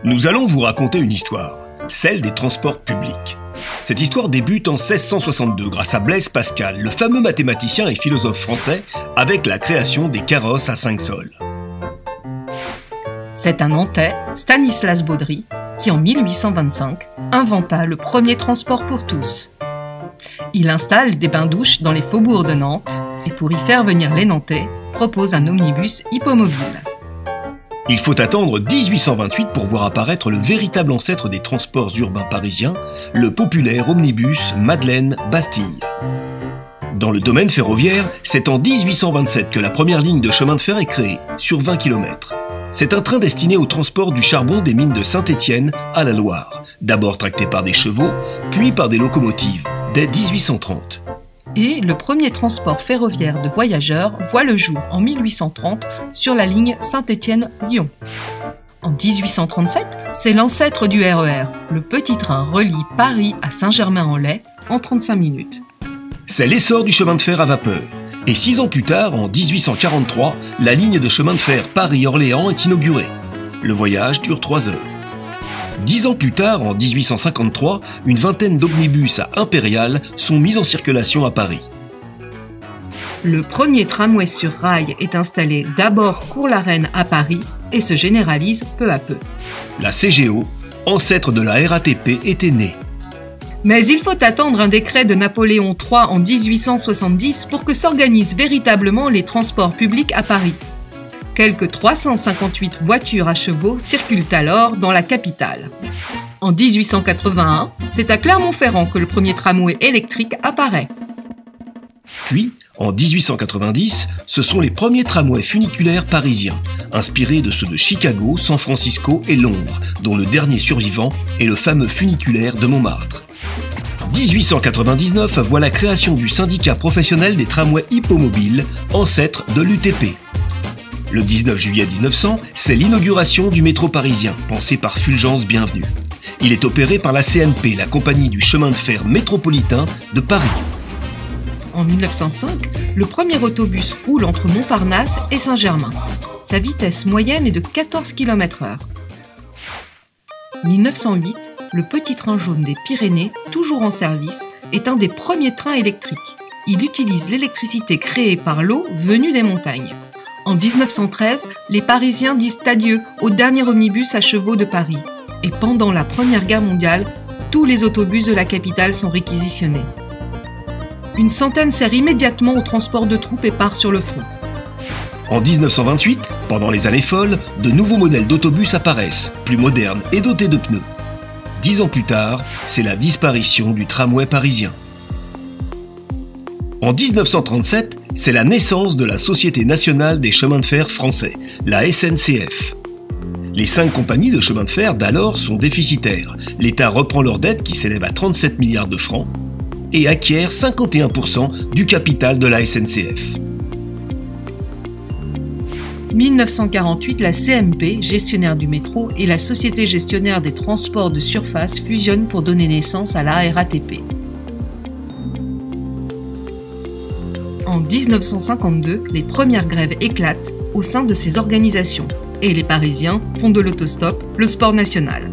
Nous allons vous raconter une histoire, celle des transports publics. Cette histoire débute en 1662 grâce à Blaise Pascal, le fameux mathématicien et philosophe français, avec la création des carrosses à 5 sols. C'est un Nantais, Stanislas Baudry, qui en 1825 inventa le premier transport pour tous. Il installe des bains-douches dans les faubourgs de Nantes et pour y faire venir les Nantais, propose un omnibus hippomobile. Il faut attendre 1828 pour voir apparaître le véritable ancêtre des transports urbains parisiens, le populaire omnibus Madeleine-Bastille. Dans le domaine ferroviaire, c'est en 1827 que la première ligne de chemin de fer est créée, sur 20 km. C'est un train destiné au transport du charbon des mines de Saint-Étienne à la Loire, d'abord tracté par des chevaux, puis par des locomotives, dès 1830. Et le premier transport ferroviaire de voyageurs voit le jour en 1830 sur la ligne Saint-Étienne-Lyon. En 1837, c'est l'ancêtre du RER. Le petit train relie Paris à Saint-Germain-en-Laye en 35 minutes. C'est l'essor du chemin de fer à vapeur. Et 6 ans plus tard, en 1843, la ligne de chemin de fer Paris-Orléans est inaugurée. Le voyage dure 3 heures. 10 ans plus tard, en 1853, une vingtaine d'omnibus à Impérial sont mis en circulation à Paris. Le premier tramway sur rail est installé d'abord Cours-la-Reine à Paris et se généralise peu à peu. La CGO, ancêtre de la RATP, était née. Mais il faut attendre un décret de Napoléon III en 1870 pour que s'organisent véritablement les transports publics à Paris. Quelques 358 voitures à chevaux circulent alors dans la capitale. En 1881, c'est à Clermont-Ferrand que le premier tramway électrique apparaît. Puis, en 1890, ce sont les premiers tramways funiculaires parisiens, inspirés de ceux de Chicago, San Francisco et Londres, dont le dernier survivant est le fameux funiculaire de Montmartre. 1899 voit la création du syndicat professionnel des tramways hippomobiles, ancêtre de l'UTP. Le 19 juillet 1900, c'est l'inauguration du métro parisien, pensé par Fulgence Bienvenue. Il est opéré par la CNP, la compagnie du chemin de fer métropolitain de Paris. En 1905, le premier autobus roule entre Montparnasse et Saint-Germain. Sa vitesse moyenne est de 14 km/h. 1908, le petit train jaune des Pyrénées, toujours en service, est un des premiers trains électriques. Il utilise l'électricité créée par l'eau venue des montagnes. En 1913, les Parisiens disent adieu au dernier omnibus à chevaux de Paris. Et pendant la Première Guerre mondiale, tous les autobus de la capitale sont réquisitionnés. Une centaine sert immédiatement au transport de troupes et part sur le front. En 1928, pendant les années folles, de nouveaux modèles d'autobus apparaissent, plus modernes et dotés de pneus. 10 ans plus tard, c'est la disparition du tramway parisien. En 1937, c'est la naissance de la Société nationale des chemins de fer français, la SNCF. Les 5 compagnies de chemins de fer d'alors sont déficitaires. L'État reprend leur dette qui s'élève à 37 milliards de francs et acquiert 51% du capital de la SNCF. 1948, la CMP, gestionnaire du métro, et la Société gestionnaire des transports de surface fusionnent pour donner naissance à la RATP. En 1952, les premières grèves éclatent au sein de ces organisations et les Parisiens font de l'autostop le sport national.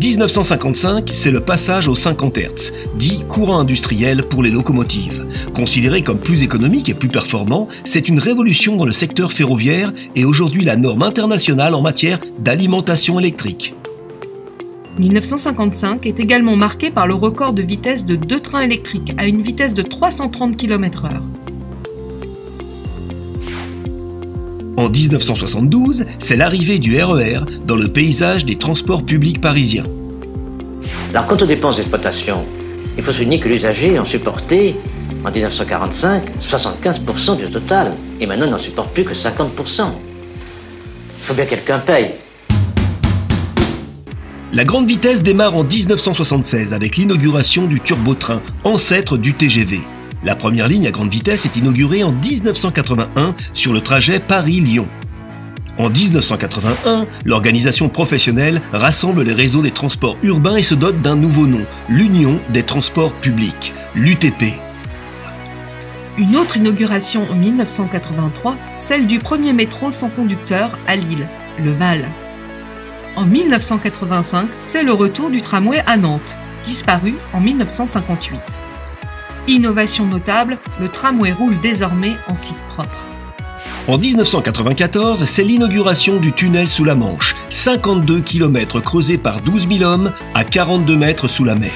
1955, c'est le passage aux 50 Hz, dit courant industriel pour les locomotives. Considéré comme plus économique et plus performant, c'est une révolution dans le secteur ferroviaire et aujourd'hui la norme internationale en matière d'alimentation électrique. 1955 est également marqué par le record de vitesse de 2 trains électriques à une vitesse de 330 km/h. En 1972, c'est l'arrivée du RER dans le paysage des transports publics parisiens. Alors quant aux dépenses d'exploitation, il faut souligner que les usagers ont supporté, en 1945, 75% du total, et maintenant n'en supportent plus que 50%. Il faut bien que quelqu'un paye. La grande vitesse démarre en 1976 avec l'inauguration du turbotrain, ancêtre du TGV. La première ligne à grande vitesse est inaugurée en 1981 sur le trajet Paris-Lyon. En 1981, l'organisation professionnelle rassemble les réseaux des transports urbains et se dote d'un nouveau nom, l'Union des transports publics, l'UTP. Une autre inauguration en 1983, celle du premier métro sans conducteur à Lille, le Val. En 1985, c'est le retour du tramway à Nantes, disparu en 1958. Innovation notable, le tramway roule désormais en site propre. En 1994, c'est l'inauguration du tunnel sous la Manche, 52 km creusés par 12 000 hommes à 42 mètres sous la mer.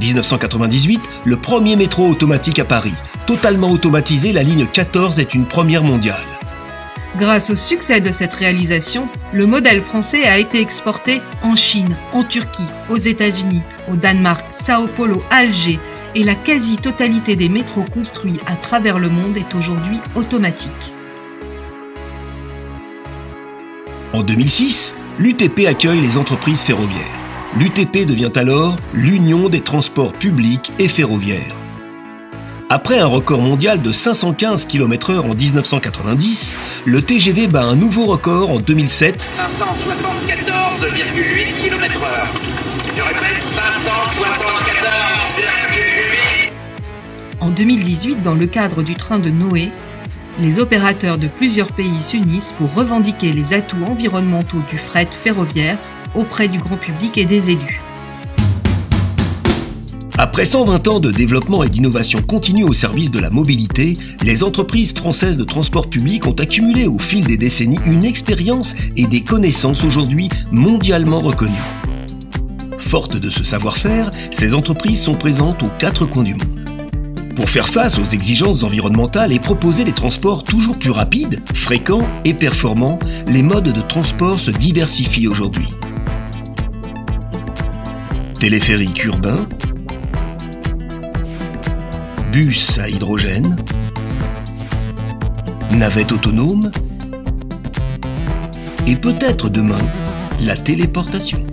1998, le premier métro automatique à Paris. Totalement automatisé, la ligne 14 est une première mondiale. Grâce au succès de cette réalisation, le modèle français a été exporté en Chine, en Turquie, aux États-Unis, au Danemark, Sao Paulo, Alger, et la quasi-totalité des métros construits à travers le monde est aujourd'hui automatique. En 2006, l'UTP accueille les entreprises ferroviaires. L'UTP devient alors l'Union des transports publics et ferroviaires. Après un record mondial de 515 km/h en 1990, le TGV bat un nouveau record en 2007. 574,8 km/h. Je répète, 574,8. En 2018, dans le cadre du train de Noé, les opérateurs de plusieurs pays s'unissent pour revendiquer les atouts environnementaux du fret ferroviaire auprès du grand public et des élus. Après 120 ans de développement et d'innovation continue au service de la mobilité, les entreprises françaises de transport public ont accumulé au fil des décennies une expérience et des connaissances aujourd'hui mondialement reconnues. Fortes de ce savoir-faire, ces entreprises sont présentes aux 4 coins du monde. Pour faire face aux exigences environnementales et proposer des transports toujours plus rapides, fréquents et performants, les modes de transport se diversifient aujourd'hui. Téléphérique urbain, bus à hydrogène, navette autonome et peut-être demain la téléportation.